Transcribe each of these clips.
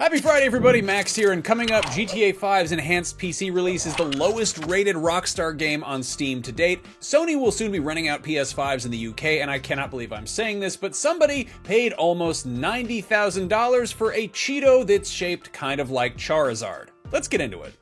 Happy Friday, everybody. Max here, and coming up, GTA 5's enhanced PC release is the lowest rated Rockstar game on Steam to date. Sony will soon be running out PS5s in the UK, and I cannot believe I'm saying this, but somebody paid almost $90,000 for a Cheeto that's shaped kind of like Charizard. Let's get into it.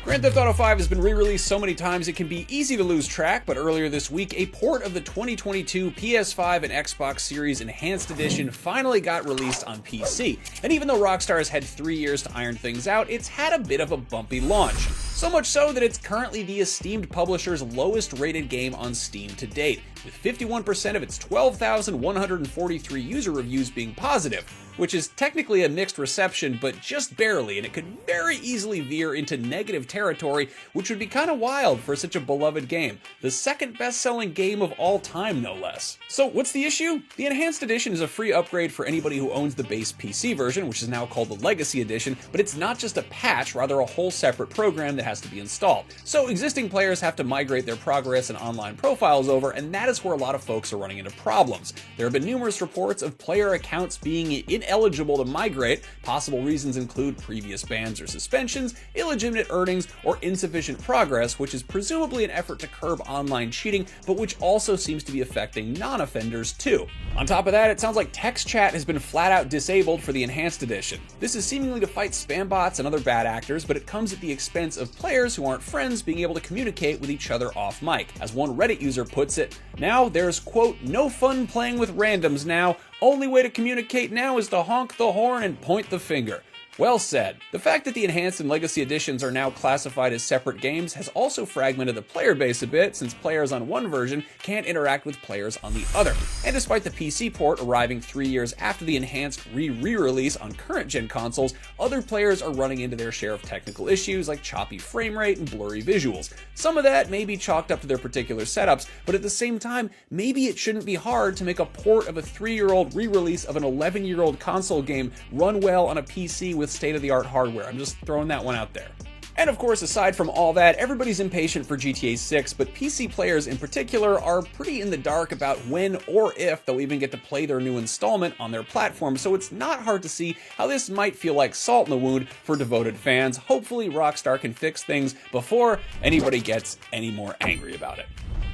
Grand Theft Auto 5 has been re-released so many times it can be easy to lose track, but earlier this week, a port of the 2022 PS5 and Xbox Series Enhanced Edition finally got released on PC. And even though Rockstar has had 3 years to iron things out, it's had a bit of a bumpy launch. So much so that it's currently the esteemed publisher's lowest rated game on Steam to date, with 51% of its 12,143 user reviews being positive, which is technically a mixed reception, but just barely, and it could very easily veer into negative territory, which would be kind of wild for such a beloved game. The second best-selling game of all time, no less. So what's the issue? The Enhanced Edition is a free upgrade for anybody who owns the base PC version, which is now called the Legacy Edition, but it's not just a patch, rather a whole separate program that has to be installed. So existing players have to migrate their progress and online profiles over, and that is where a lot of folks are running into problems. There have been numerous reports of player accounts being ineligible to migrate. Possible reasons include previous bans or suspensions, illegitimate earnings, or insufficient progress, which is presumably an effort to curb online cheating, but which also seems to be affecting non-offenders too. On top of that, it sounds like text chat has been flat out disabled for the Enhanced Edition. This is seemingly to fight spam bots and other bad actors, but it comes at the expense of players who aren't friends being able to communicate with each other off mic. As one Reddit user puts it, now there's, quote, no fun playing with randoms now. Only way to communicate now is to honk the horn and point the finger. Well said. The fact that the Enhanced and Legacy Editions are now classified as separate games has also fragmented the player base a bit, since players on one version can't interact with players on the other. And despite the PC port arriving 3 years after the Enhanced re-release on current-gen consoles, other players are running into their share of technical issues like choppy frame rate and blurry visuals. Some of that may be chalked up to their particular setups, but at the same time, maybe it shouldn't be hard to make a port of a 3-year-old re-release of an 11-year-old console game run well on a PC with state-of-the-art hardware. I'm just throwing that one out there. And of course, aside from all that, everybody's impatient for GTA 6, but PC players in particular are pretty in the dark about when or if they'll even get to play their new installment on their platform, so it's not hard to see how this might feel like salt in the wound for devoted fans. Hopefully, Rockstar can fix things before anybody gets any more angry about it.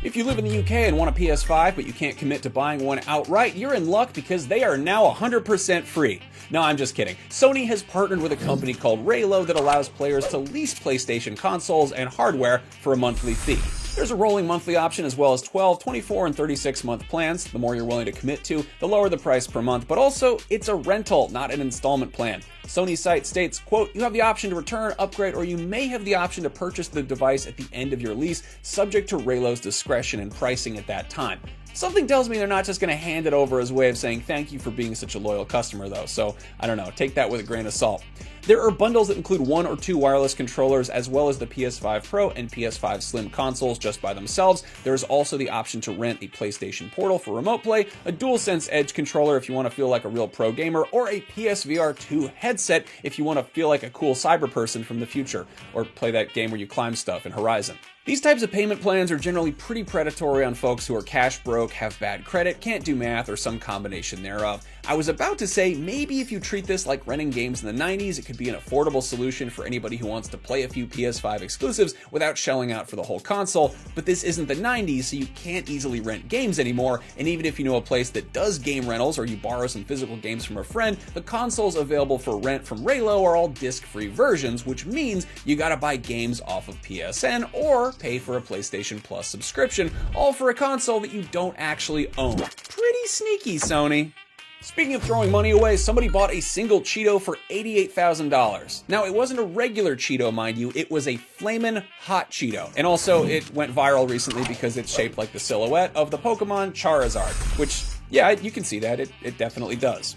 If you live in the UK and want a PS5 but you can't commit to buying one outright, you're in luck because they are now 100% free. No, I'm just kidding. Sony has partnered with a company called Raylo that allows players to lease PlayStation consoles and hardware for a monthly fee. There's a rolling monthly option as well as 12, 24, and 36-month plans. The more you're willing to commit to, the lower the price per month, but also it's a rental, not an installment plan. Sony's site states, quote, you have the option to return, upgrade, or you may have the option to purchase the device at the end of your lease, subject to Raylo's discretion and pricing at that time. Something tells me they're not just going to hand it over as a way of saying thank you for being such a loyal customer though, so I don't know, take that with a grain of salt. There are bundles that include 1 or 2 wireless controllers as well as the PS5 Pro and PS5 Slim consoles just by themselves. There's also the option to rent a PlayStation Portal for remote play, a DualSense Edge controller if you want to feel like a real pro gamer, or a PSVR 2 headset if you want to feel like a cool cyber person from the future, or play that game where you climb stuff in Horizon. These types of payment plans are generally pretty predatory on folks who are cash broke, have bad credit, can't do math, or some combination thereof. I was about to say maybe if you treat this like renting games in the 90s, it could be an affordable solution for anybody who wants to play a few PS5 exclusives without shelling out for the whole console, but this isn't the 90s, so you can't easily rent games anymore, and even if you know a place that does game rentals or you borrow some physical games from a friend, the consoles available for rent from Raylo are all disc-free versions, which means you gotta buy games off of PSN or pay for a PlayStation Plus subscription, all for a console that you don't actually own. Pretty sneaky, Sony. Speaking of throwing money away, somebody bought a single Cheeto for $88,000. Now, it wasn't a regular Cheeto, mind you, it was a flamin' hot Cheeto. And also, it went viral recently because it's shaped like the silhouette of the Pokemon Charizard, which, yeah, you can see that, it definitely does.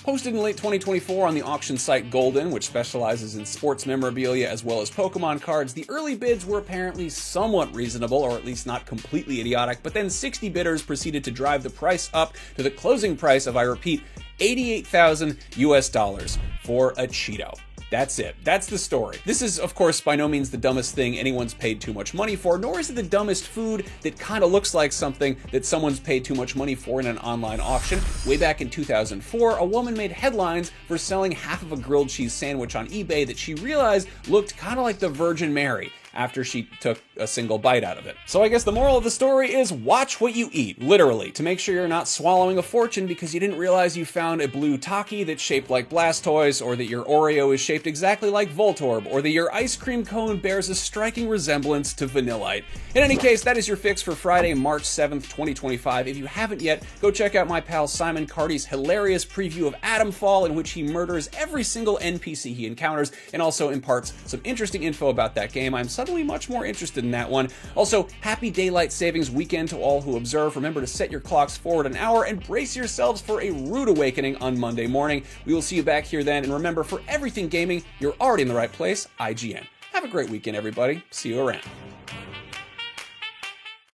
Posted in late 2024 on the auction site Golden, which specializes in sports memorabilia as well as Pokemon cards, the early bids were apparently somewhat reasonable, or at least not completely idiotic, but then 60 bidders proceeded to drive the price up to the closing price of, I repeat, $88,000 for a Cheeto. That's it. That's the story. This is, of course, by no means the dumbest thing anyone's paid too much money for, nor is it the dumbest food that kind of looks like something that someone's paid too much money for in an online auction. Way back in 2004, a woman made headlines for selling half of a grilled cheese sandwich on eBay that she realized looked kind of like the Virgin Mary after she took a single bite out of it. So I guess the moral of the story is watch what you eat, literally, to make sure you're not swallowing a fortune because you didn't realize you found a blue Taki that's shaped like Blastoise, or that your Oreo is shaped exactly like Voltorb, or that your ice cream cone bears a striking resemblance to Vanillite. In any case, that is your fix for Friday, March 7th, 2025. If you haven't yet, go check out my pal Simon Carty's hilarious preview of Atomfall, in which he murders every single NPC he encounters and also imparts some interesting info about that game. I'm suddenly much more interested in that one. Also, happy Daylight Savings Weekend to all who observe. Remember to set your clocks forward an hour and brace yourselves for a rude awakening on Monday morning. We will see you back here then, and remember, for everything gaming, you're already in the right place, IGN. Have a great weekend, everybody. See you around.